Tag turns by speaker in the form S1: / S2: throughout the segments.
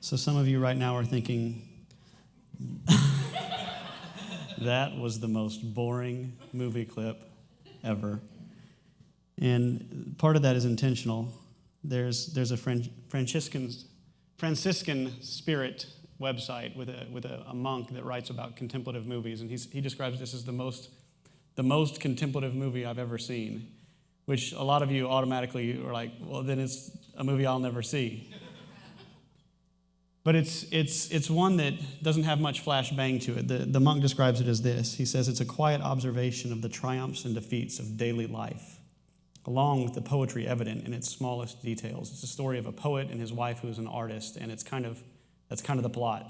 S1: So some of you right now are thinking, that was the most boring movie clip ever. And part of that is intentional. There's a Franciscan spirit website with a monk that writes about contemplative movies, and he describes this as the most contemplative movie I've ever seen, which a lot of you automatically are like, well, then it's a movie I'll never see. But it's one that doesn't have much flash bang to it. The monk describes it as this. He says it's a quiet observation of the triumphs and defeats of daily life, along with the poetry evident in its smallest details. It's a story of a poet and his wife who is an artist, and that's kind of the plot.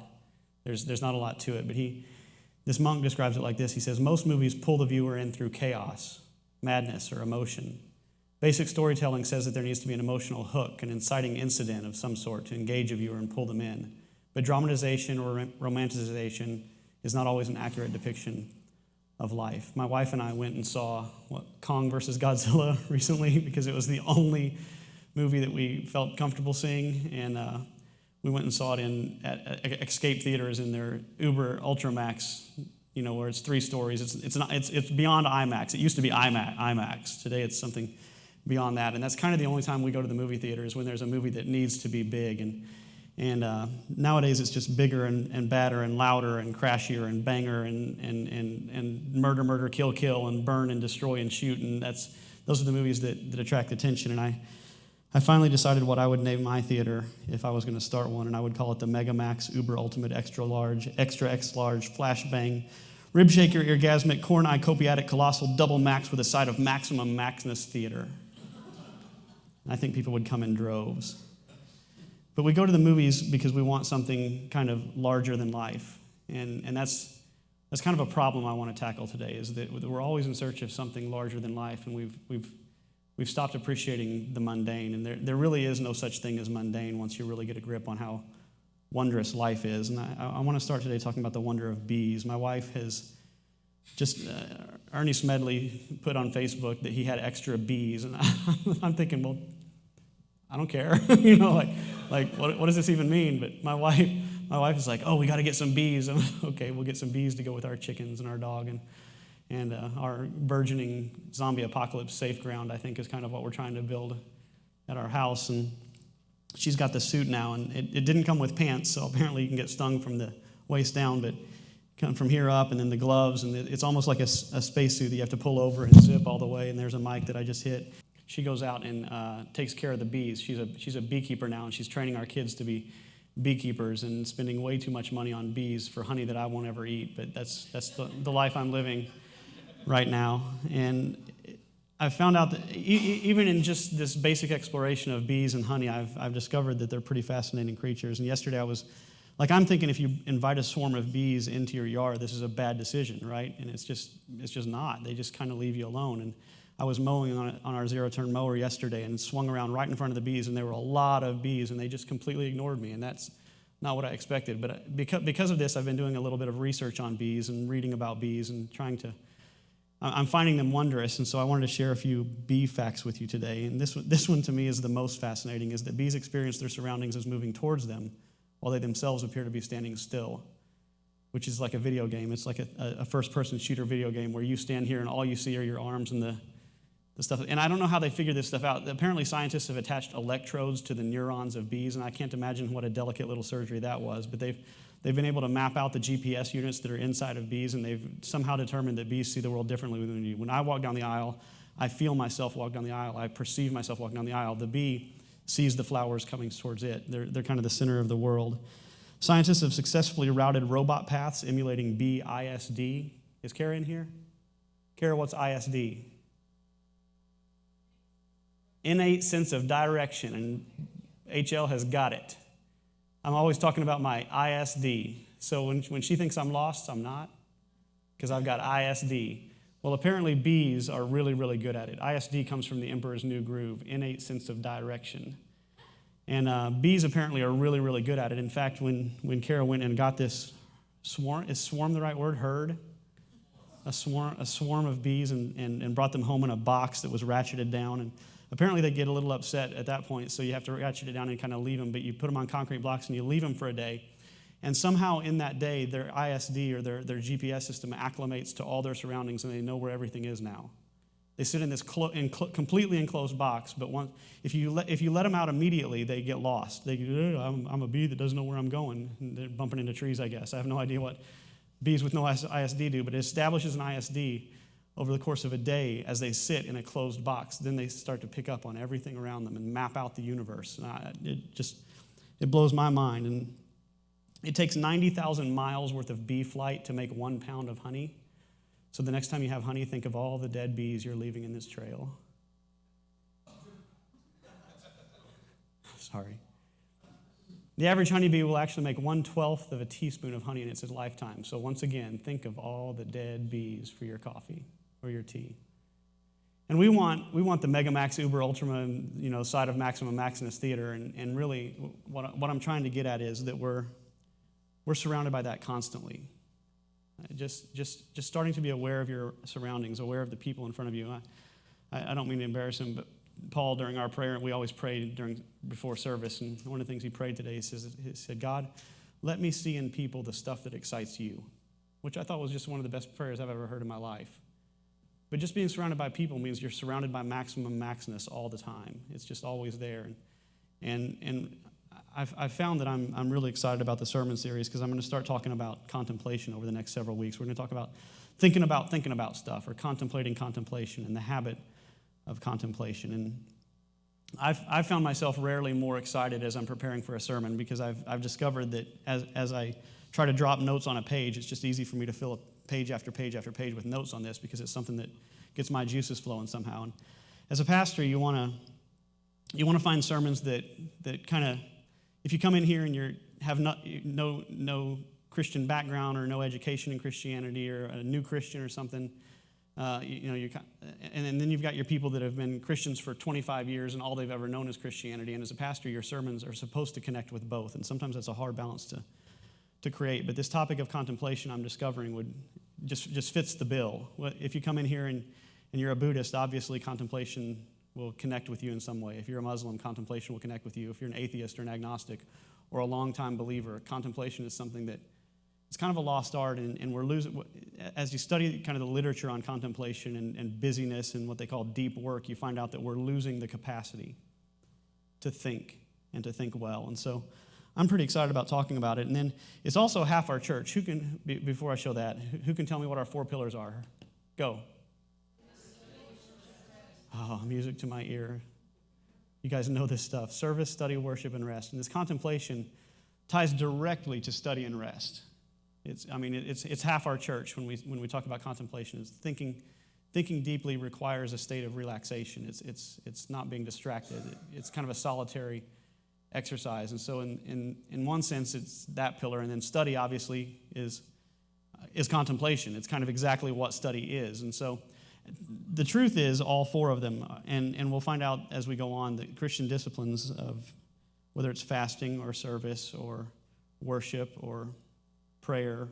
S1: There's not a lot to it, but this monk describes it like this. He says, most movies pull the viewer in through chaos, madness, or emotion. Basic storytelling says that there needs to be an emotional hook, an inciting incident of some sort to engage a viewer and pull them in. But dramatization or romanticization is not always an accurate depiction of life. My wife and I went and saw Kong versus Godzilla recently because it was the only movie that we felt comfortable seeing, and we went and saw it at Escape Theaters in their Uber Ultramax, where it's 3 stories. It's beyond IMAX. It used to be IMAX. Today it's something beyond that, and that's kind of the only time we go to the movie theater is when there's a movie that needs to be big, and nowadays it's just bigger and badder and louder and crashier and banger and murder, kill, and burn and destroy and shoot, and those are the movies that attract attention. And I finally decided what I would name my theater if I was going to start one, and I would call it the Mega Max Uber Ultimate Extra X Large Flash Bang Rib Shaker Orgasmic Corn Eye Copiatic Colossal Double Max with a side of Maximum Maxness Theater. And I think people would come in droves. But we go to the movies because we want something kind of larger than life. And that's kind of a problem I want to tackle today, is that we're always in search of something larger than life, and we've stopped appreciating the mundane. And there really is no such thing as mundane once you really get a grip on how wondrous life is. And I want to start today talking about the wonder of bees. My wife has just, Ernie Smedley put on Facebook that he had extra bees, and I'm thinking, well, I don't care, what does this even mean? But my wife is like, oh, we got to get some bees. I'm like, okay, we'll get some bees to go with our chickens and our dog and our burgeoning zombie apocalypse safe ground, I think, is kind of what we're trying to build at our house. And she's got the suit now, and it didn't come with pants, so apparently you can get stung from the waist down, but come from here up, and then the gloves, and it's almost like a spacesuit that you have to pull over and zip all the way, and there's a mic that I just hit. She goes out and takes care of the bees. She's a beekeeper now, and she's training our kids to be beekeepers and spending way too much money on bees for honey that I won't ever eat, but that's the life I'm living right now. And I've found out that even in just this basic exploration of bees and honey, I've discovered that they're pretty fascinating creatures. And yesterday I'm thinking if you invite a swarm of bees into your yard, this is a bad decision, right? And it's just not. They just kind of leave you alone. And I was mowing on our zero-turn mower yesterday and swung around right in front of the bees, and there were a lot of bees, and they just completely ignored me, and that's not what I expected. But because of this, I've been doing a little bit of research on bees and reading about bees and I'm finding them wondrous, and so I wanted to share a few bee facts with you today. And this one to me is the most fascinating, is that bees experience their surroundings as moving towards them while they themselves appear to be standing still, which is like a video game. It's like a first-person shooter video game where you stand here and all you see are your arms and the stuff. And I don't know how they figure this stuff out. Apparently scientists have attached electrodes to the neurons of bees, and I can't imagine what a delicate little surgery that was, but they've been able to map out the GPS units that are inside of bees, and they've somehow determined that bees see the world differently than we do. When I walk down the aisle, I feel myself walk down the aisle. I perceive myself walking down the aisle. The bee sees the flowers coming towards it. They're kind of the center of the world. Scientists have successfully routed robot paths emulating bee ISD. Is Kara in here? Kara, what's ISD? Innate sense of direction, and HL has got it. I'm always talking about my ISD. So when she thinks I'm lost, I'm not, because I've got ISD. Well, apparently bees are really, really good at it. ISD comes from the Emperor's New Groove, innate sense of direction. And bees apparently are really, really good at it. In fact, when Kara went and got this swarm, is swarm the right word? Herd? A swarm of bees and brought them home in a box that was ratcheted down. And Apparently they get a little upset at that point, so you have to ratchet it down and kind of leave them, but you put them on concrete blocks and you leave them for a day. And somehow in that day, their ISD or their GPS system acclimates to all their surroundings and they know where everything is now. They sit in this completely enclosed box, but if you let them out immediately, they get lost. They go, I'm a bee that doesn't know where I'm going. And they're bumping into trees, I guess. I have no idea what bees with no ISD do, but it establishes an ISD over the course of a day as they sit in a closed box. Then they start to pick up on everything around them and map out the universe. And it blows my mind. And it takes 90,000 miles worth of bee flight to make 1 pound of honey. So the next time you have honey, think of all the dead bees you're leaving in this trail. Sorry. The average honeybee will actually make 1/12 of a teaspoon of honey in its lifetime. So once again, think of all the dead bees for your coffee or your tea. And we want the Mega Max Uber Ultra, side of Maximum Maximus Theater. And really, what I'm trying to get at is that we're surrounded by that constantly. Just starting to be aware of your surroundings, aware of the people in front of you. I don't mean to embarrass him, but Paul, during our prayer, we always pray before service, and one of the things he prayed today, he said, God, let me see in people the stuff that excites you, which I thought was just one of the best prayers I've ever heard in my life. But just being surrounded by people means you're surrounded by Maximum Maximus all the time. It's just always there. And I've found that I'm really excited about the sermon series because I'm going to start talking about contemplation over the next several weeks. We're going to talk about thinking about stuff, or contemplating contemplation and the habit of contemplation. And I've found myself rarely more excited as I'm preparing for a sermon because I've discovered that as I try to drop notes on a page, it's just easy for me to fill a page after page after page with notes on this because it's something that gets my juices flowing somehow. And as a pastor, you want to find sermons that kind of, if you come in here and you have no Christian background or no education in Christianity or a new Christian or something, and then you've got your people that have been Christians for 25 years and all they've ever known is Christianity. And as a pastor, your sermons are supposed to connect with both. And sometimes that's a hard balance to create. But this topic of contemplation, I'm discovering, would just fits the bill. If you come in here and you're a Buddhist, obviously contemplation will connect with you in some way. If you're a Muslim, contemplation will connect with you. If you're an atheist or an agnostic or a longtime believer, contemplation is something that it's kind of a lost art, and we're losing. As you study kind of the literature on contemplation and busyness and what they call deep work, you find out that we're losing the capacity to think and to think well. And so I'm pretty excited about talking about it. And then it's also half our church. Before I show that, who can tell me what our 4 pillars are? Go. Oh, music to my ear. You guys know this stuff. Service, study, worship, and rest. And this contemplation ties directly to study and rest. It's half our church when we talk about contemplation. It's thinking deeply requires a state of relaxation. It's not being distracted. It's kind of a solitary exercise. And so in one sense, it's that pillar. And then study, obviously, is contemplation. It's kind of exactly what study is. And so the truth is all 4 of them, and we'll find out as we go on, the Christian disciplines of whether it's fasting or service or worship or prayer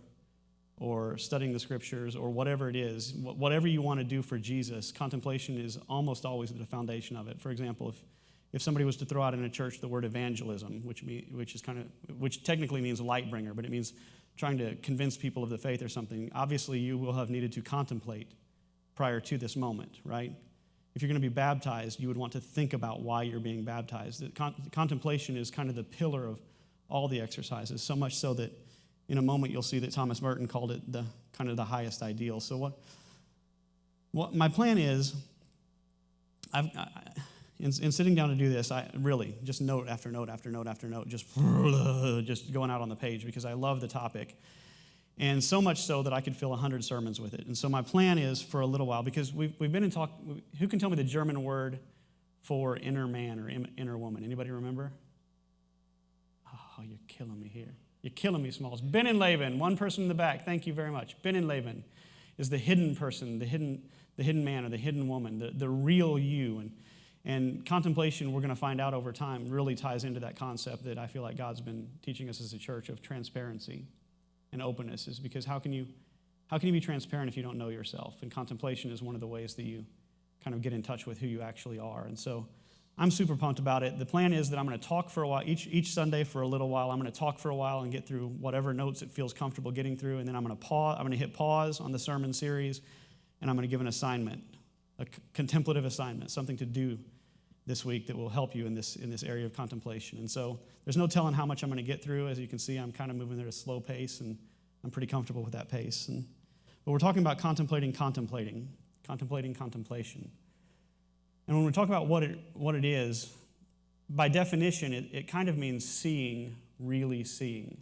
S1: or studying the scriptures or whatever it is, whatever you want to do for Jesus, contemplation is almost always at the foundation of it. For example, if somebody was to throw out in a church the word evangelism, which technically means light bringer, but it means trying to convince people of the faith or something, obviously you will have needed to contemplate prior to this moment, right? If you're going to be baptized, you would want to think about why you're being baptized. Contemplation is kind of the pillar of all the exercises, so much so that in a moment you'll see that Thomas Merton called it the kind of the highest ideal. So what my plan is, in sitting down to do this, I really just note after note after note after note, just going out on the page because I love the topic. And so much so that I could fill 100 sermons with it. And so my plan is for a little while, because we've been in talk. Who can tell me the German word for inner man or inner woman? Anybody remember? Oh, you're killing me here. You're killing me, Smalls. Binnenleben, one person in the back. Thank you very much. Binnenleben is the hidden person, the hidden man or the hidden woman, the real you. And contemplation, we're going to find out over time, really ties into that concept that I feel like God's been teaching us as a church of transparency and openness, is because how can you be transparent if you don't know yourself? And contemplation is one of the ways that you kind of get in touch with who you actually are. And so I'm super pumped about it. The plan is that I'm going to talk for a while, each Sunday for a little while. I'm going to talk for a while and get through whatever notes it feels comfortable getting through, and then I'm going to pause. I'm going to hit pause on the sermon series, and I'm going to give an assignment, a contemplative assignment, something to do this week that will help you in this area of contemplation. And so there's no telling how much I'm going to get through. As you can see, I'm kind of moving at a slow pace, and I'm pretty comfortable with that pace. But we're talking about contemplation. And when we talk about what it is, by definition, it kind of means seeing, really seeing.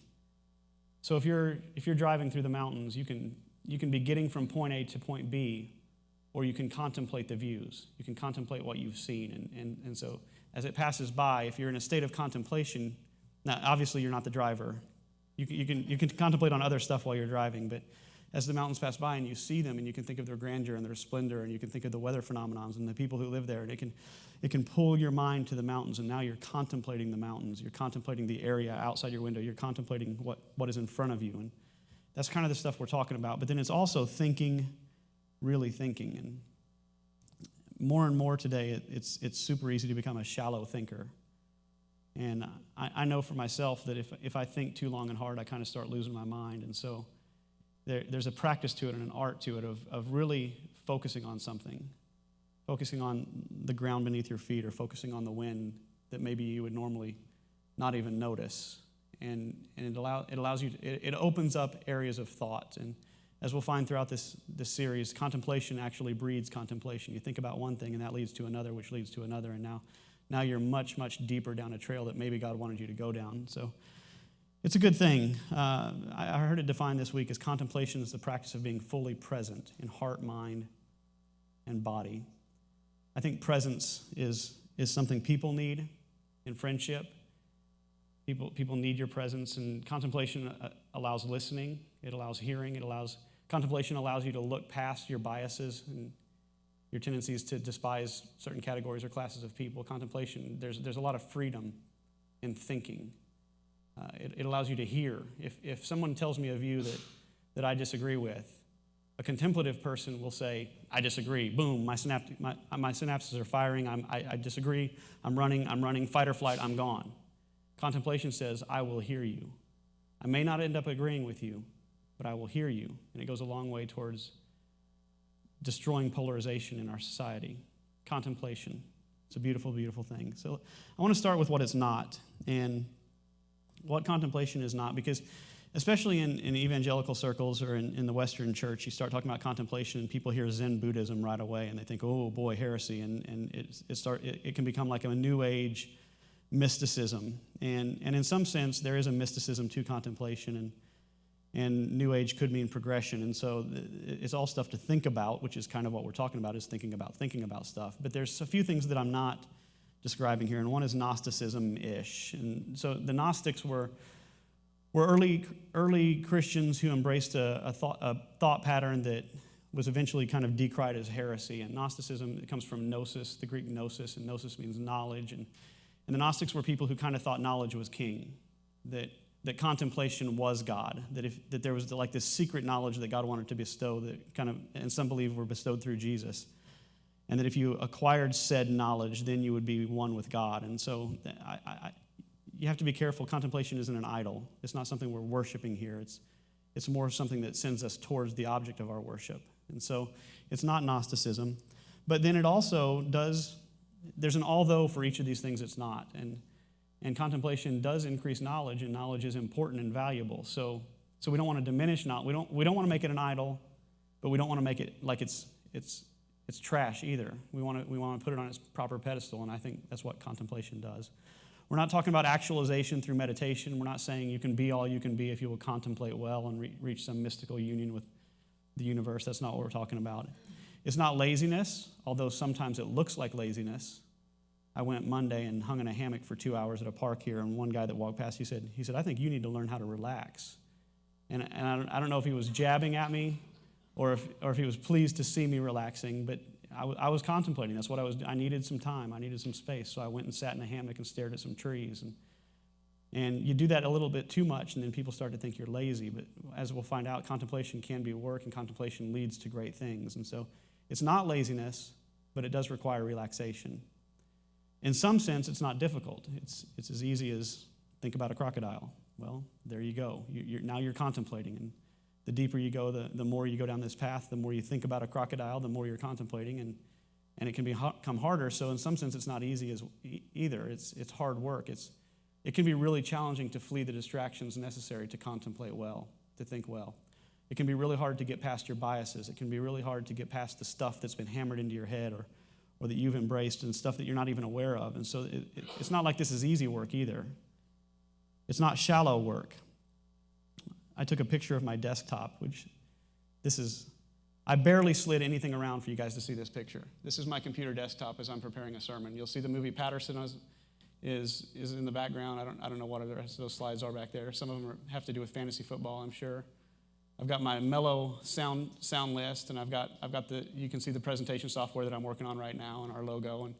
S1: So if you're driving through the mountains, you can be getting from point A to point B, or you can contemplate the views. You can contemplate what you've seen. And so as it passes by, if you're in a state of contemplation, now obviously you're not the driver. You can contemplate on other stuff while you're driving, but as the mountains pass by and you see them and you can think of their grandeur and their splendor, and you can think of the weather phenomenons and the people who live there, and it can pull your mind to the mountains, and now you're contemplating the mountains. You're contemplating the area outside your window. You're contemplating what is in front of you. And that's kind of the stuff we're talking about. But then it's also thinking, really thinking. And more today, it's super easy to become a shallow thinker. And I know for myself that if I think too long and hard, I kind of start losing my mind. And so there's a practice to it and an art to it of really focusing on something, focusing on the ground beneath your feet, or focusing on the wind that maybe you would normally not even notice. And it allows you, it opens up areas of thought. And as we'll find throughout this series, contemplation actually breeds contemplation. You think about one thing, and that leads to another, which leads to another, and now you're much, much deeper down a trail that maybe God wanted you to go down. So it's a good thing. I heard it defined this week as contemplation is the practice of being fully present in heart, mind, and body. I think presence is something people need in friendship. People need your presence, and contemplation allows listening. It allows hearing. Contemplation allows you to look past your biases and your tendencies to despise certain categories or classes of people. Contemplation, there's a lot of freedom in thinking. It allows you to hear. If someone tells me a view that I disagree with, a contemplative person will say, I disagree. Boom, my synapses are firing. I disagree. I'm running, fight or flight, I'm gone. Contemplation says, I will hear you. I may not end up agreeing with you, but I will hear you. And it goes a long way towards destroying polarization in our society. Contemplation. It's a beautiful, beautiful thing. So I want to start with what it's not, and what contemplation is not, because especially in evangelical circles or in the Western church, you start talking about contemplation and people hear Zen Buddhism right away, and they think, oh boy, heresy, and it can become like a New Age mysticism. And in some sense, there is a mysticism to contemplation, and New Age could mean progression. And so it's all stuff to think about, which is kind of what we're talking about, is thinking about stuff. But there's a few things that I'm not describing here, and one is Gnosticism-ish. And so the Gnostics were early Christians who embraced a thought pattern that was eventually kind of decried as heresy. And Gnosticism, it comes from gnosis, the Greek gnosis, and gnosis means knowledge. And the Gnostics were people who kind of thought knowledge was king, that contemplation was God, that there was like this secret knowledge that God wanted to bestow that kind of, and some believe were bestowed through Jesus. And that if you acquired said knowledge, then you would be one with God. And so you have to be careful. Contemplation isn't an idol. It's not something we're worshiping here. It's more something that sends us towards the object of our worship. And so it's not Gnosticism. But then it also does, there's an although for each of these things it's not. And contemplation does increase knowledge, and knowledge is important and valuable. So we don't want to diminish knowledge. We don't want to make it an idol, but we don't want to make it like it's trash either. We want to put it on its proper pedestal, and I think that's what contemplation does. We're not talking about actualization through meditation. We're not saying you can be all you can be if you will contemplate well and reach some mystical union with the universe. That's not what we're talking about. It's not laziness, although sometimes it looks like laziness. I went Monday and hung in a hammock for 2 hours at a park here, and one guy that walked past, he said, I think you need to learn how to relax. And I don't know if he was jabbing at me or if he was pleased to see me relaxing, but I was contemplating. That's what I needed some time. I needed some space. So I went and sat in a hammock and stared at some trees. And you do that a little bit too much, and then people start to think you're lazy. But as we'll find out, contemplation can be work, and contemplation leads to great things. And so it's not laziness, but it does require relaxation. In some sense, it's not difficult. It's as easy as think about a crocodile. Well, there you go. Now you're contemplating, and the deeper you go, the more you go down this path, the more you think about a crocodile, the more you're contemplating, and it can become harder. So in some sense, it's not easy either. It's hard work. It can be really challenging to flee the distractions necessary to contemplate well, to think well. It can be really hard to get past your biases. It can be really hard to get past the stuff that's been hammered into your head or that you've embraced and stuff that you're not even aware of. And so it's not like this is easy work either. It's not shallow work. I took a picture of my desktop, which I barely slid anything around for you guys to see this picture. This is my computer desktop as I'm preparing a sermon. You'll see the movie Patterson is in the background. I don't know what the rest of those slides are back there. Some of them have to do with fantasy football, I'm sure. I've got my mellow sound list, and I've got you can see the presentation software that I'm working on right now and our logo.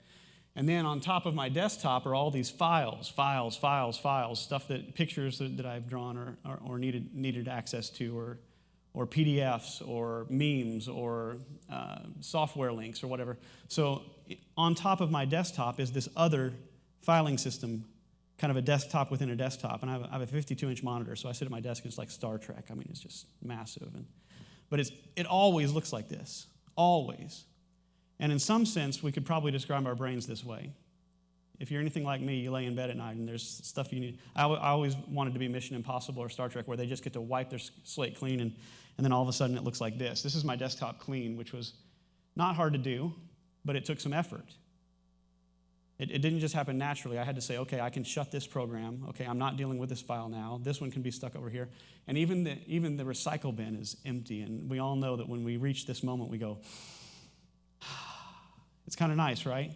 S1: And then on top of my desktop are all these files, stuff pictures that I've drawn or needed access to, or PDFs or memes or software links or whatever. So on top of my desktop is this other filing system, kind of a desktop within a desktop. And I have a 52-inch monitor, so I sit at my desk and it's like Star Trek. I mean, it's just massive. But it always looks like this, always. And in some sense, we could probably describe our brains this way. If you're anything like me, you lay in bed at night and there's stuff you need. I always wanted to be Mission Impossible or Star Trek, where they just get to wipe their slate clean and then all of a sudden it looks like this. This is my desktop clean, which was not hard to do, but it took some effort. It didn't just happen naturally. I had to say, okay, I can shut this program. Okay, I'm not dealing with this file now. This one can be stuck over here. And even the recycle bin is empty. And we all know that when we reach this moment, we go, it's kind of nice, right?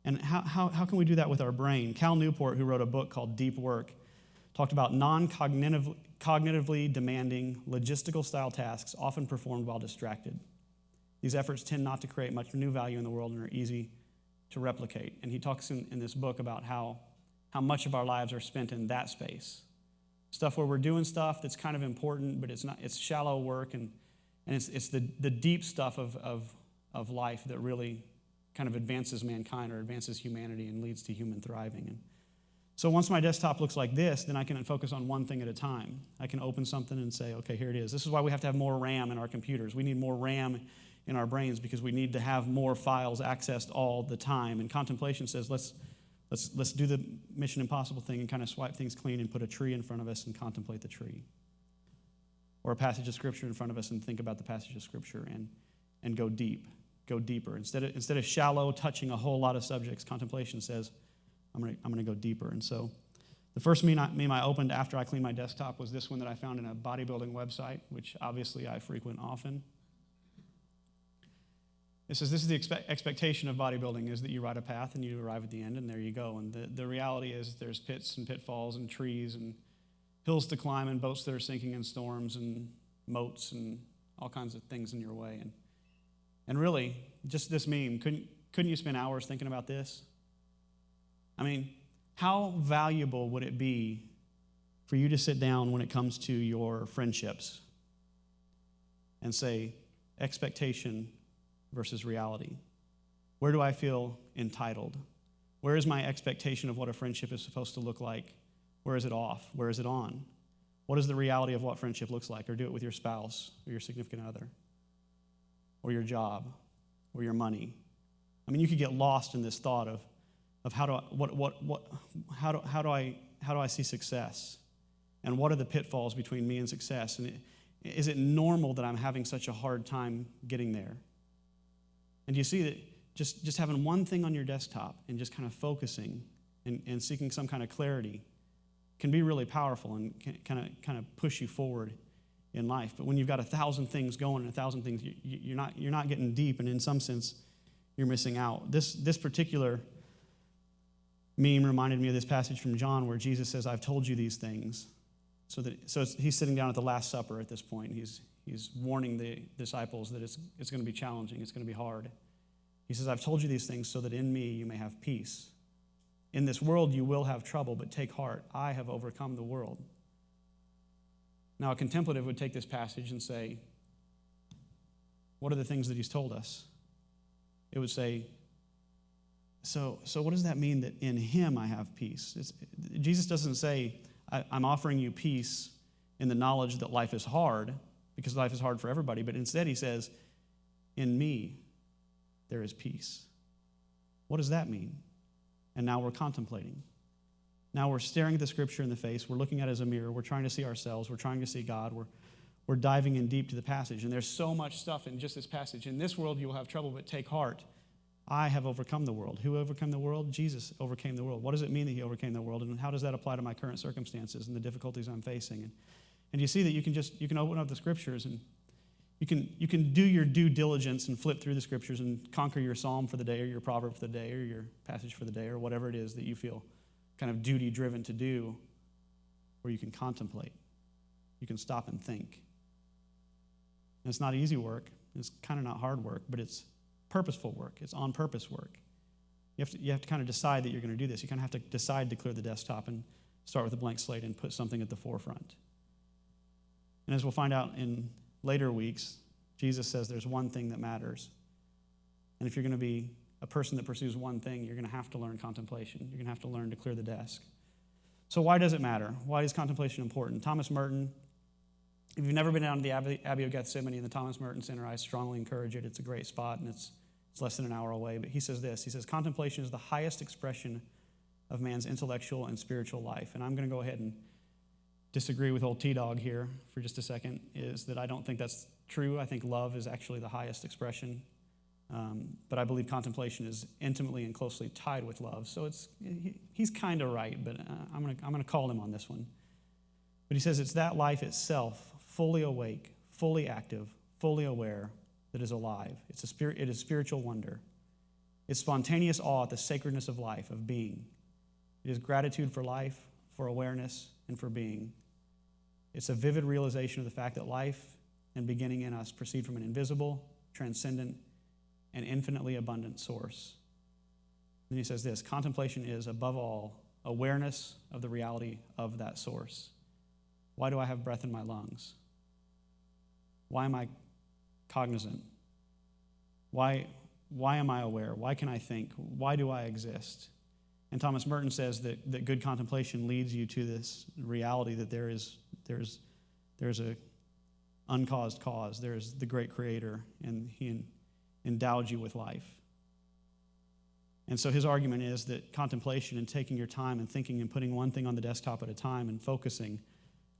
S1: And how can we do that with our brain? Cal Newport, who wrote a book called Deep Work, talked about cognitively demanding, logistical-style tasks often performed while distracted. These efforts tend not to create much new value in the world and are easy to replicate. And he talks in this book about how much of our lives are spent in that space. Stuff where we're doing stuff that's kind of important, but it's shallow work, and it's the deep stuff of life that really kind of advances mankind or advances humanity and leads to human thriving. And so once my desktop looks like this, then I can focus on one thing at a time. I can open something and say, okay, here it is. This is why we have to have more RAM in our computers. We need more RAM in our brains because we need to have more files accessed all the time. And Contemplation says, let's do the Mission Impossible thing and kind of swipe things clean and put a tree in front of us and contemplate the tree. Or a passage of Scripture in front of us and think about the passage of Scripture and go deeper. Instead of shallow, touching a whole lot of subjects, Contemplation says, I'm going to go deeper. And so the first meme I opened after I cleaned my desktop was this one that I found in a bodybuilding website, which obviously I frequent often. It says, this is the expectation of bodybuilding, is that you ride a path and you arrive at the end, and there you go. And the reality is there's pits and pitfalls and trees and hills to climb and boats that are sinking in storms and moats and all kinds of things in your way. And really, just this meme, couldn't you spend hours thinking about this? I mean, how valuable would it be for you to sit down when it comes to your friendships and say, expectation versus reality? Where do I feel entitled? Where is my expectation of what a friendship is supposed to look like? Where is it off? Where is it on? What is the reality of what friendship looks like? Or do it with your spouse or your significant other or your job or your money. I mean, you could get lost in this thought of how do I see success? And what are the pitfalls between me and success? And is it normal that I'm having such a hard time getting there? And you see that just having one thing on your desktop and just kind of focusing and seeking some kind of clarity can be really powerful and can kind of push you forward in life. But when you've got 1,000 things going and 1,000 things, you're not getting deep, and in some sense, you're missing out. This particular meme reminded me of this passage from John where Jesus says, "I've told you these things." So he's sitting down at the Last Supper at this point. He's warning the disciples that it's going to be challenging. It's going to be hard. He says, "I've told you these things so that in me you may have peace. In this world you will have trouble, but take heart. I have overcome the world." Now, a contemplative would take this passage and say, what are the things that he's told us? it would say, so what does that mean that in him I have peace? Jesus doesn't say, I'm offering you peace in the knowledge that life is hard, because life is hard for everybody, but instead he says, in me there is peace. What does that mean? And now we're contemplating. Now we're staring at the Scripture in the face. We're looking at it as a mirror. We're trying to see ourselves. We're trying to see God. We're diving in deep to the passage. And there's so much stuff in just this passage. In this world you will have trouble, but take heart. I have overcome the world. Who overcame the world? Jesus overcame the world. What does it mean that he overcame the world? And how does that apply to my current circumstances and the difficulties I'm facing? And you see that you can open up the Scriptures and you can do your due diligence and flip through the Scriptures and conquer your psalm for the day or your proverb for the day or your passage for the day or whatever it is that you feel kind of duty-driven to do, or you can contemplate. You can stop and think. And it's not easy work. It's kind of not hard work, but it's purposeful work. It's on-purpose work. You have to kind of decide that you're going to do this. You kind of have to decide to clear the desktop and start with a blank slate and put something at the forefront. And as we'll find out in later weeks, Jesus says there's one thing that matters. And if you're going to be a person that pursues one thing, you're going to have to learn contemplation. You're going to have to learn to clear the desk. So why does it matter? Why is contemplation important? Thomas Merton, if you've never been down to the Abbey of Gethsemane in the Thomas Merton Center, I strongly encourage it. It's a great spot, and it's less than an hour away. But he says this. He says, contemplation is the highest expression of man's intellectual and spiritual life. And I'm going to go ahead and disagree with old T-Dog here for just a second, is that I don't think that's true. I think love is actually the highest expression. But I believe contemplation is intimately and closely tied with love. So he's kind of right, but I'm going to call him on this one. But he says it's that life itself, fully awake, fully active, fully aware, that is alive. It is spiritual wonder. It's spontaneous awe at the sacredness of life, of being. It is gratitude for life, for awareness, and for being. It's a vivid realization of the fact that life and beginning in us proceed from an invisible, transcendent, and infinitely abundant source. And he says this, contemplation is, above all, awareness of the reality of that source. Why do I have breath in my lungs? Why am I cognizant? Why am I aware? Why can I think? Why do I exist? And Thomas Merton says that good contemplation leads you to this reality that there's a uncaused cause. There's the great Creator, and he endowed you with life. And so his argument is that contemplation and taking your time and thinking and putting one thing on the desktop at a time and focusing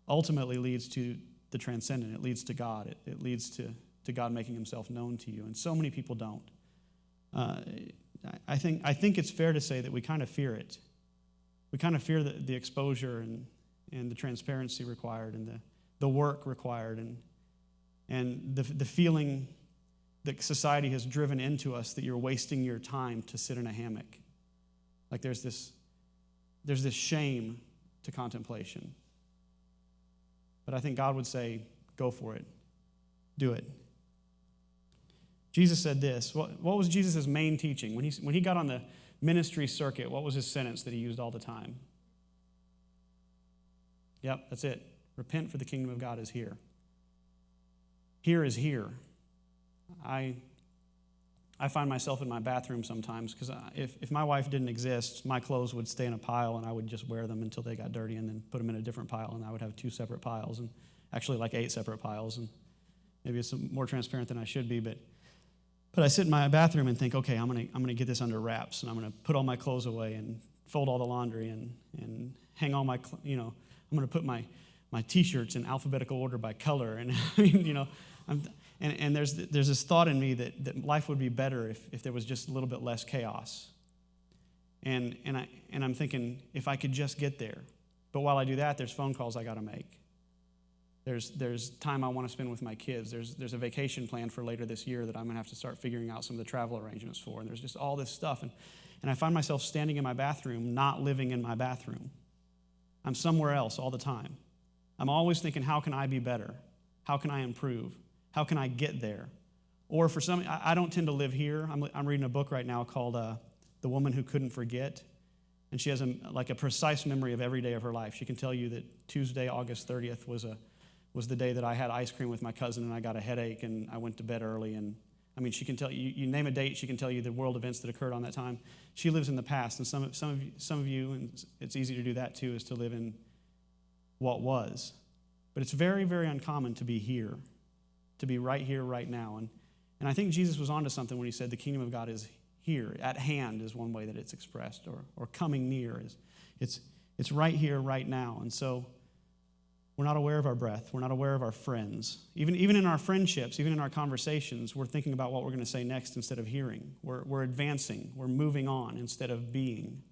S1: ultimately leads to the transcendent. It leads to God. It leads to God making himself known to you. And so many people don't. I think it's fair to say that we kind of fear it. We kind of fear the exposure and the transparency required and the work required and the feeling that society has driven into us that you're wasting your time to sit in a hammock. Like there's this shame to contemplation. But I think God would say, go for it. Do it. Jesus said this. What was Jesus' main teaching? When he got on the ministry circuit, what was his sentence that he used all the time? Yep, that's it. Repent, for the kingdom of God is here. Here is here. I find myself in my bathroom sometimes because if my wife didn't exist, my clothes would stay in a pile and I would just wear them until they got dirty and then put them in a different pile, and I would have 2 separate piles, and actually like 8 separate piles, and maybe it's more transparent than I should be, but I sit in my bathroom and think, okay, I'm gonna get this under wraps, and I'm gonna put all my clothes away and fold all the laundry and hang all my, I'm gonna put my T-shirts in alphabetical order by color, and And there's this thought in me that life would be better if there was just a little bit less chaos. And I'm thinking, if I could just get there. But while I do that, there's phone calls I got to make. There's time I want to spend with my kids. There's a vacation planned for later this year that I'm going to have to start figuring out some of the travel arrangements for. And there's just all this stuff. And I find myself standing in my bathroom, not living in my bathroom. I'm somewhere else all the time. I'm always thinking, how can I be better? How can I improve? How can I get there? Or for some, I don't tend to live here. I'm reading a book right now called The Woman Who Couldn't Forget. And she has a precise memory of every day of her life. She can tell you that Tuesday, August 30th was the day that I had ice cream with my cousin and I got a headache and I went to bed early and I mean, she can tell you, you name a date, she can tell you the world events that occurred on that time. She lives in the past, and some of you, and it's easy to do that too, is to live in what was. But it's very, very uncommon to be here, to be right here, right now. And I think Jesus was onto something when he said the kingdom of God is here. At hand is one way that it's expressed, or coming near. It's right here, right now. And so we're not aware of our breath. We're not aware of our friends. Even in our friendships, even in our conversations, we're thinking about what we're going to say next instead of hearing. We're advancing. We're moving on instead of being.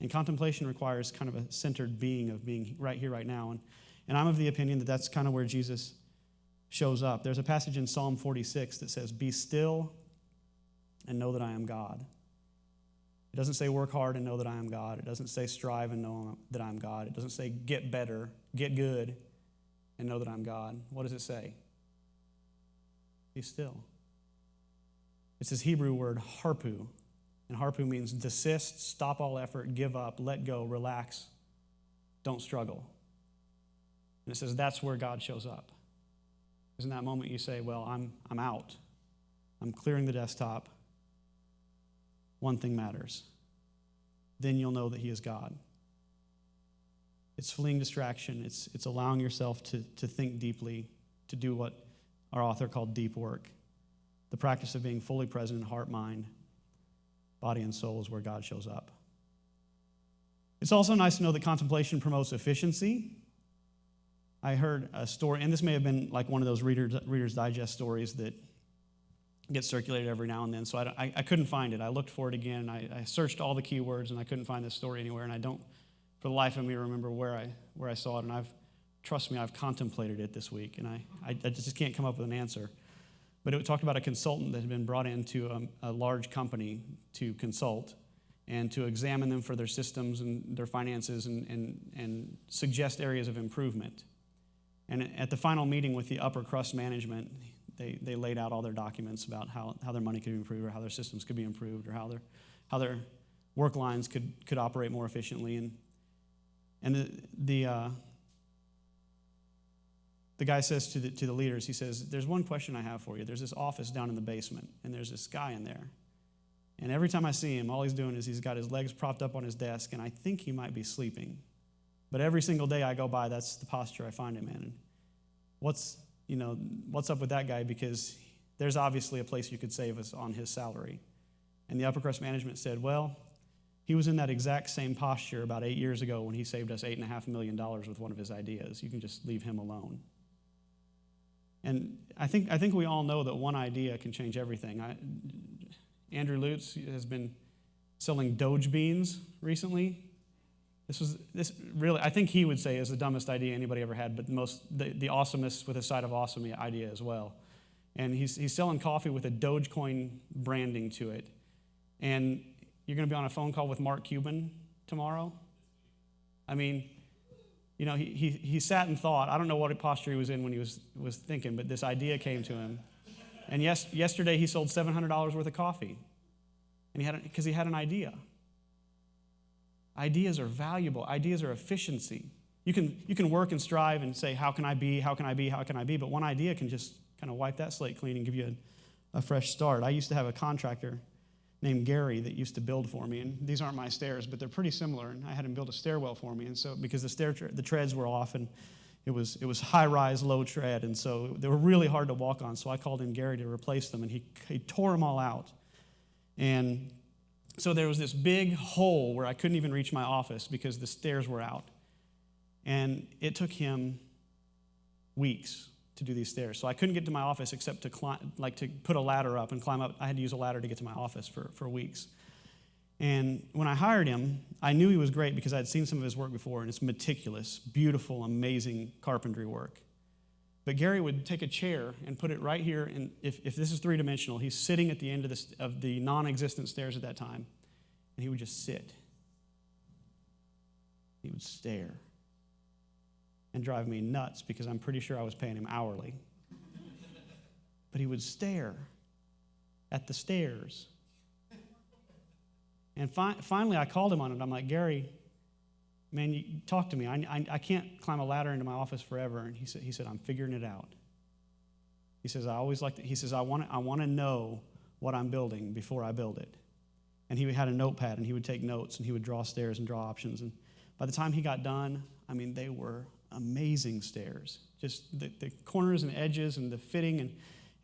S1: And contemplation requires kind of a centered being of being right here, right now. And I'm of the opinion that that's kind of where Jesus shows up. There's a passage in Psalm 46 that says, "Be still and know that I am God." It doesn't say work hard and know that I am God. It doesn't say strive and know that I'm God. It doesn't say get better, get good, and know that I'm God. What does it say? Be still. It's this Hebrew word harpu. And harpu means desist, stop all effort, give up, let go, relax, don't struggle. And it says that's where God shows up. Because in that moment you say, well, I'm out. I'm clearing the desktop. One thing matters. Then you'll know that he is God. It's fleeing distraction. It's allowing yourself to think deeply, to do what our author called deep work. The practice of being fully present in heart, mind, body, and soul is where God shows up. It's also nice to know that contemplation promotes efficiency. I heard a story, and this may have been like one of those Reader's Digest stories that gets circulated every now and then, so I couldn't find it. I looked for it again, and I searched all the keywords, and I couldn't find this story anywhere, and I don't, for the life of me, remember where I saw it, and trust me, I've contemplated it this week, and I just can't come up with an answer. But it talked about a consultant that had been brought into a large company to consult and to examine them for their systems and their finances and suggest areas of improvement. And at the final meeting with the upper crust management, they laid out all their documents about how their money could be improved, or how their systems could be improved, or how their work lines could operate more efficiently. And the guy says to the leaders, he says, "There's one question I have for you. There's this office down in the basement, and there's this guy in there. And every time I see him, all he's doing is he's got his legs propped up on his desk, and I think he might be sleeping. But every single day I go by, that's the posture I find him in. And what's up with that guy? Because there's obviously a place you could save us on his salary." And the upper crust management said, "Well, he was in that exact same posture about 8 years ago when he saved us $8.5 million with one of his ideas. You can just leave him alone." And I think we all know that one idea can change everything. Andrew Lutz has been selling Doge beans recently. This really, I think he would say, is the dumbest idea anybody ever had, but the awesomest with a side of awesome idea as well. And he's selling coffee with a Dogecoin branding to it. And you're going to be on a phone call with Mark Cuban tomorrow. I mean, he sat and thought. I don't know what posture he was in when he was thinking, but this idea came to him. And yesterday he sold $700 worth of coffee, and because he had an idea. Ideas are valuable. Ideas are efficiency. You can work and strive and say, how can I be? How can I be? How can I be? But one idea can just kind of wipe that slate clean and give you a fresh start. I used to have a contractor named Gary that used to build for me, and these aren't my stairs, but they're pretty similar. And I had him build a stairwell for me, and so because the treads were off, and it was high rise, low tread, and so they were really hard to walk on. So I called in Gary to replace them, and he tore them all out. And so there was this big hole where I couldn't even reach my office because the stairs were out. And it took him weeks to do these stairs. So I couldn't get to my office except to put a ladder up and climb up. I had to use a ladder to get to my office for weeks. And when I hired him, I knew he was great because I had seen some of his work before, and it's meticulous, beautiful, amazing carpentry work. But Gary would take a chair and put it right here, and if this is three-dimensional, he's sitting at the end of the non-existent stairs at that time, and he would just sit. He would stare and drive me nuts because I'm pretty sure I was paying him hourly. But he would stare at the stairs. And finally I called him on it. I'm like, "Gary, man, you talk to me. I can't climb a ladder into my office forever." And he said, "I'm figuring it out." He says, I want to know what I'm building before I build it. And he had a notepad, and he would take notes, and he would draw stairs and draw options. And by the time he got done, I mean, they were amazing stairs. Just the corners and edges and the fitting,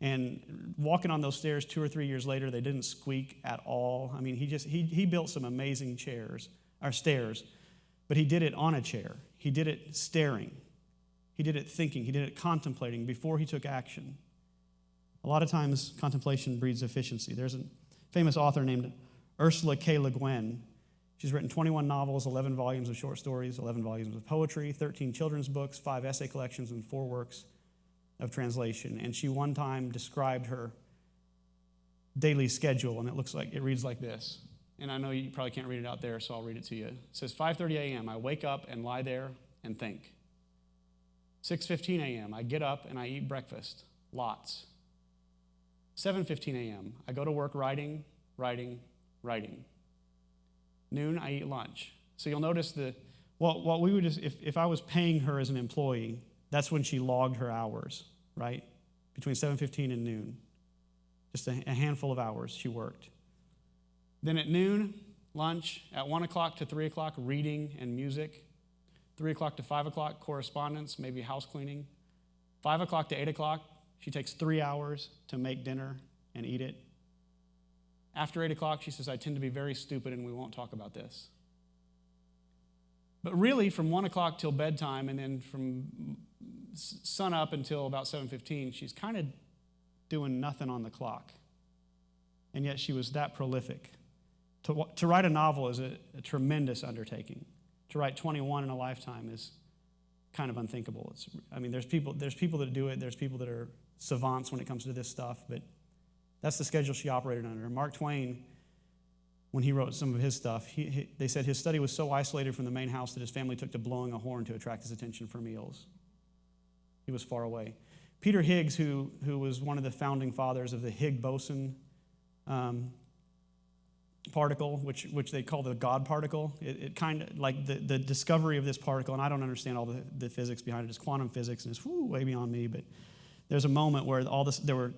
S1: and walking on those stairs 2 or 3 years later, they didn't squeak at all. I mean, he built some amazing stairs, but he did it on a chair. He did it staring. He did it thinking. He did it contemplating before he took action. A lot of times, contemplation breeds efficiency. There's a famous author named Ursula K. Le Guin. She's written 21 novels, 11 volumes of short stories, 11 volumes of poetry, 13 children's books, 5 essay collections, and 4 works of translation. And she one time described her daily schedule, and it reads like this. And I know you probably can't read it out there, so I'll read it to you. It says, 5:30 a.m., I wake up and lie there and think. 6:15 a.m., I get up and I eat breakfast, lots. 7:15 a.m., I go to work writing. Noon, I eat lunch. So you'll notice what we would just, if I was paying her as an employee, that's when she logged her hours, right? Between 7:15 and noon. Just a handful of hours she worked. Then at noon, lunch. At 1 o'clock to 3 o'clock, reading and music. 3 o'clock to 5 o'clock, correspondence, maybe house cleaning. 5 o'clock to 8 o'clock, she takes 3 hours to make dinner and eat it. After 8 o'clock, she says, I tend to be very stupid and we won't talk about this. But really, from 1 o'clock till bedtime, and then from sun up until about 7:15, she's kind of doing nothing on the clock. And yet she was that prolific. To write a novel is a tremendous undertaking. To write 21 in a lifetime is kind of unthinkable. There's people that do it. There's people that are savants when it comes to this stuff, but that's the schedule she operated under. Mark Twain, when he wrote some of his stuff, they said his study was so isolated from the main house that his family took to blowing a horn to attract his attention for meals. He was far away. Peter Higgs, who was one of the founding fathers of the Higgs boson particle, which they call the God particle, it kind of like the discovery of this particle, and I don't understand all the physics behind it. It's quantum physics, and it's way beyond me, but there's a moment where there were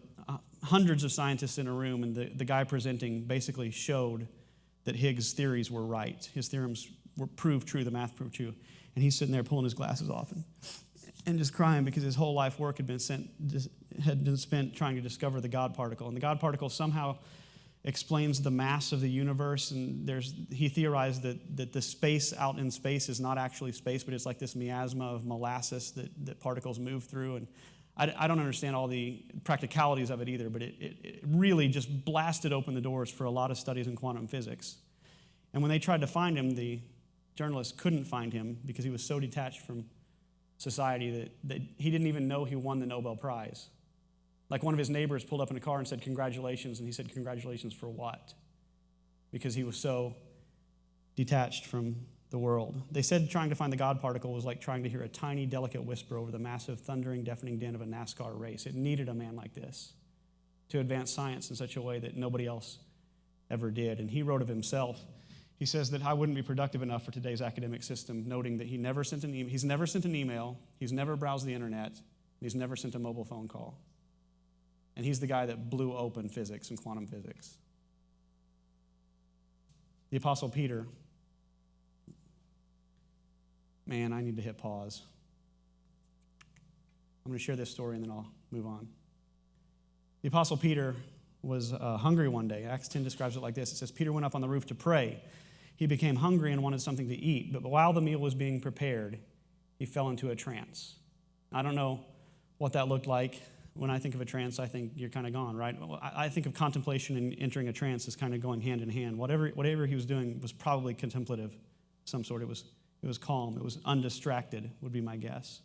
S1: hundreds of scientists in a room, and the guy presenting basically showed that Higgs' theories were right. His theorems were proved true, the math proved true. And he's sitting there pulling his glasses off and just crying because his whole life work had been spent trying to discover the God particle. And the God particle somehow explains the mass of the universe, and he theorized that the space out in space is not actually space, but it's like this miasma of molasses that particles move through. And I don't understand all the practicalities of it either, but it really just blasted open the doors for a lot of studies in quantum physics. And when they tried to find him, the journalists couldn't find him because he was so detached from society that he didn't even know he won the Nobel Prize. Like one of his neighbors pulled up in a car and said, congratulations, and he said, congratulations for what? Because he was so detached from the world. They said trying to find the God particle was like trying to hear a tiny, delicate whisper over the massive, thundering, deafening din of a NASCAR race. It needed a man like this to advance science in such a way that nobody else ever did. And he wrote of himself, he says that I wouldn't be productive enough for today's academic system, noting that he's never sent an email, he's never browsed the internet, and he's never sent a mobile phone call. And he's the guy that blew open physics and quantum physics. The Apostle Peter, man, I need to hit pause. I'm going to share this story and then I'll move on. The Apostle Peter was hungry one day. Acts 10 describes it like this. It says, Peter went up on the roof to pray. He became hungry and wanted something to eat, but while the meal was being prepared, he fell into a trance. I don't know what that looked like. When I think of a trance, I think you're kind of gone, right? I think of contemplation and entering a trance as kind of going hand in hand. Whatever he was doing was probably contemplative of some sort. It was calm. It was undistracted, would be my guess.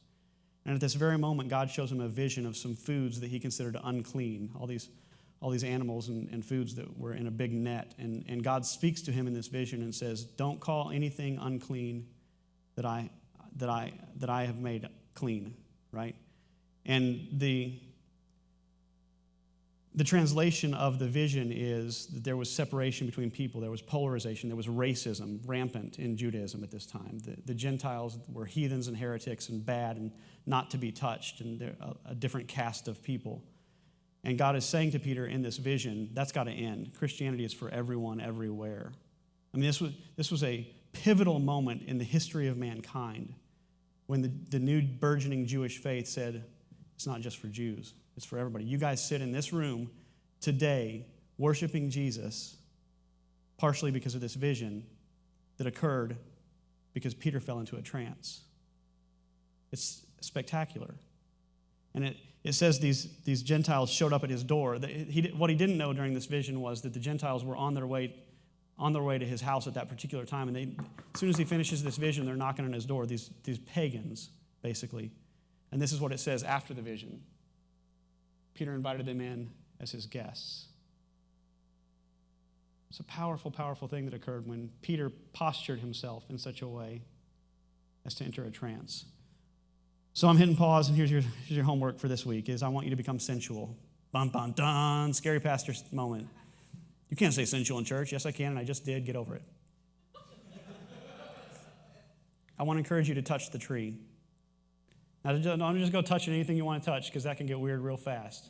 S1: And at this very moment, God shows him a vision of some foods that he considered unclean, all these animals and foods that were in a big net. And God speaks to him in this vision and says, don't call anything unclean that I have made clean, right? And the translation of the vision is that there was separation between people. There was polarization. There was racism rampant in Judaism at this time. The Gentiles were heathens and heretics and bad and not to be touched, and they're a different caste of people. And God is saying to Peter in this vision, that's got to end. Christianity is for everyone, everywhere. I mean, this was a pivotal moment in the history of mankind when the new burgeoning Jewish faith said, it's not just for Jews, it's for everybody. You guys sit in this room today worshiping Jesus, partially because of this vision that occurred because Peter fell into a trance. It's spectacular. And it says these Gentiles showed up at his door. What he didn't know during this vision was that the Gentiles were on their way to his house at that particular time. And as soon as he finishes this vision, they're knocking on his door, these pagans, basically. And this is what it says after the vision. Peter invited them in as his guests. It's a powerful, powerful thing that occurred when Peter postured himself in such a way as to enter a trance. So I'm hitting pause, and here's your homework for this week, is I want you to become sensual. Bum, bum, dun, scary pastor moment. You can't say sensual in church. Yes, I can, and I just did. Get over it. I want to encourage you to touch the tree. Now, don't just go touching anything you want to touch, because that can get weird real fast.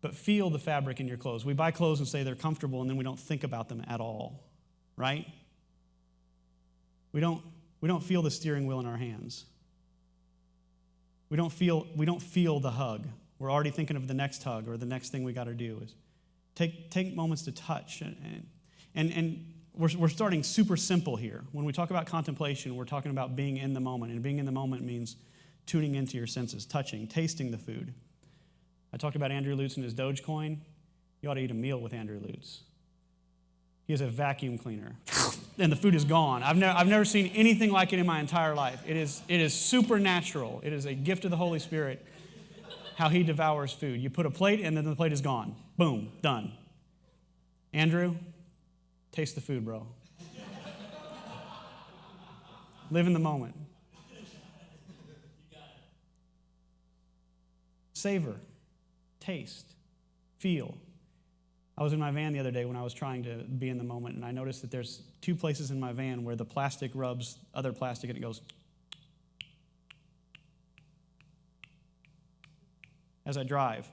S1: But feel the fabric in your clothes. We buy clothes and say they're comfortable, and then we don't think about them at all, right? We don't feel the steering wheel in our hands. We don't feel the hug. We're already thinking of the next hug or the next thing we got to do. Is take moments to touch, and we're starting super simple here. When we talk about contemplation, we're talking about being in the moment, and being in the moment means tuning into your senses, touching, tasting the food. I talked about Andrew Lutz and his Dogecoin. You ought to eat a meal with Andrew Lutz. He has a vacuum cleaner, and the food is gone. I've never seen anything like it in my entire life. It is supernatural. It is a gift of the Holy Spirit, how he devours food. You put a plate, and then the plate is gone. Boom, done. Andrew, taste the food, bro. Live in the moment. Savor, taste, feel. I was in my van the other day when I was trying to be in the moment, and I noticed that there's 2 places in my van where the plastic rubs other plastic, and it goes as I drive.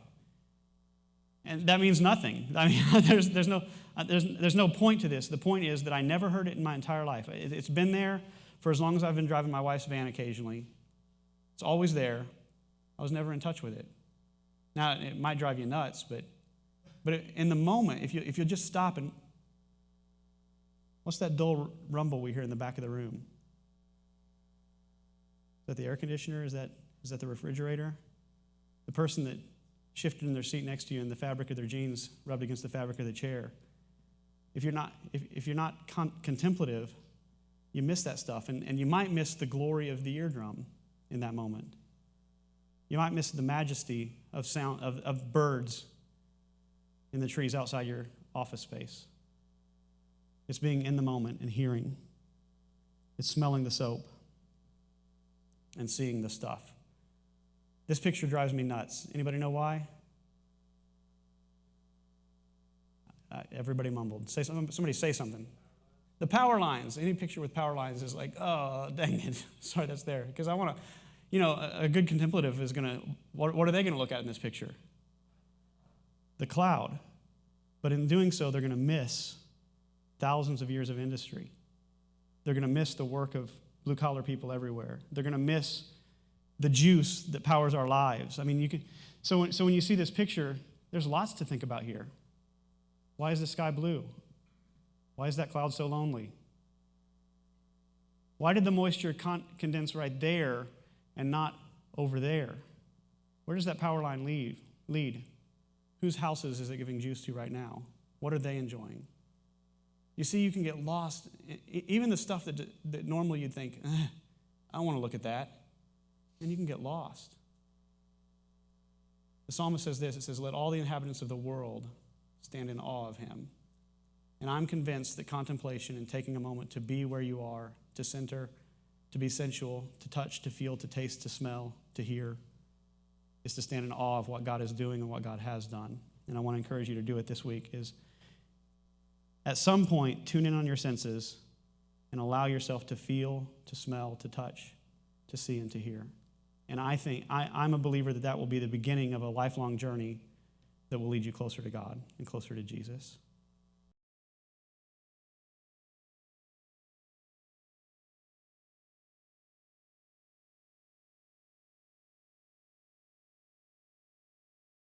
S1: And that means nothing. I mean, there's no point to this. The point is that I never heard it in my entire life. It's been there for as long as I've been driving my wife's van occasionally. It's always there. I was never in touch with it. Now, it might drive you nuts, but in the moment, if you'll just stop and, what's that dull rumble we hear in the back of the room? Is that the air conditioner? Is that the refrigerator? The person that shifted in their seat next to you and the fabric of their jeans rubbed against the fabric of the chair. If you're not contemplative, you miss that stuff, and you might miss the glory of the eardrum in that moment. You might miss the majesty of sound of birds in the trees outside your office space. It's being in the moment and hearing. It's smelling the soap and seeing the stuff. This picture drives me nuts. Anybody know why? Everybody mumbled. Somebody say something. The power lines. Any picture with power lines is like, oh, dang it. Sorry, that's there. Because I want to, a good contemplative is going to, what are they going to look at in this picture? The cloud. But in doing so, they're going to miss thousands of years of industry. They're going to miss the work of blue-collar people everywhere. They're going to miss the juice that powers our lives. I mean, so when you see this picture, there's lots to think about here. Why is the sky blue? Why is that cloud so lonely? Why did the moisture condense right there and not over there? Where does that power line lead? Whose houses is it giving juice to right now? What are they enjoying? You see, you can get lost. Even the stuff that normally you'd think, I don't want to look at that. And you can get lost. The psalmist says this, it says, let all the inhabitants of the world stand in awe of him. And I'm convinced that contemplation and taking a moment to be where you are, to center, to be sensual, to touch, to feel, to taste, to smell, to hear, is to stand in awe of what God is doing and what God has done. And I want to encourage you to do it this week, is at some point, tune in on your senses and allow yourself to feel, to smell, to touch, to see, and to hear. And I think I'm a believer that that will be the beginning of a lifelong journey that will lead you closer to God and closer to Jesus.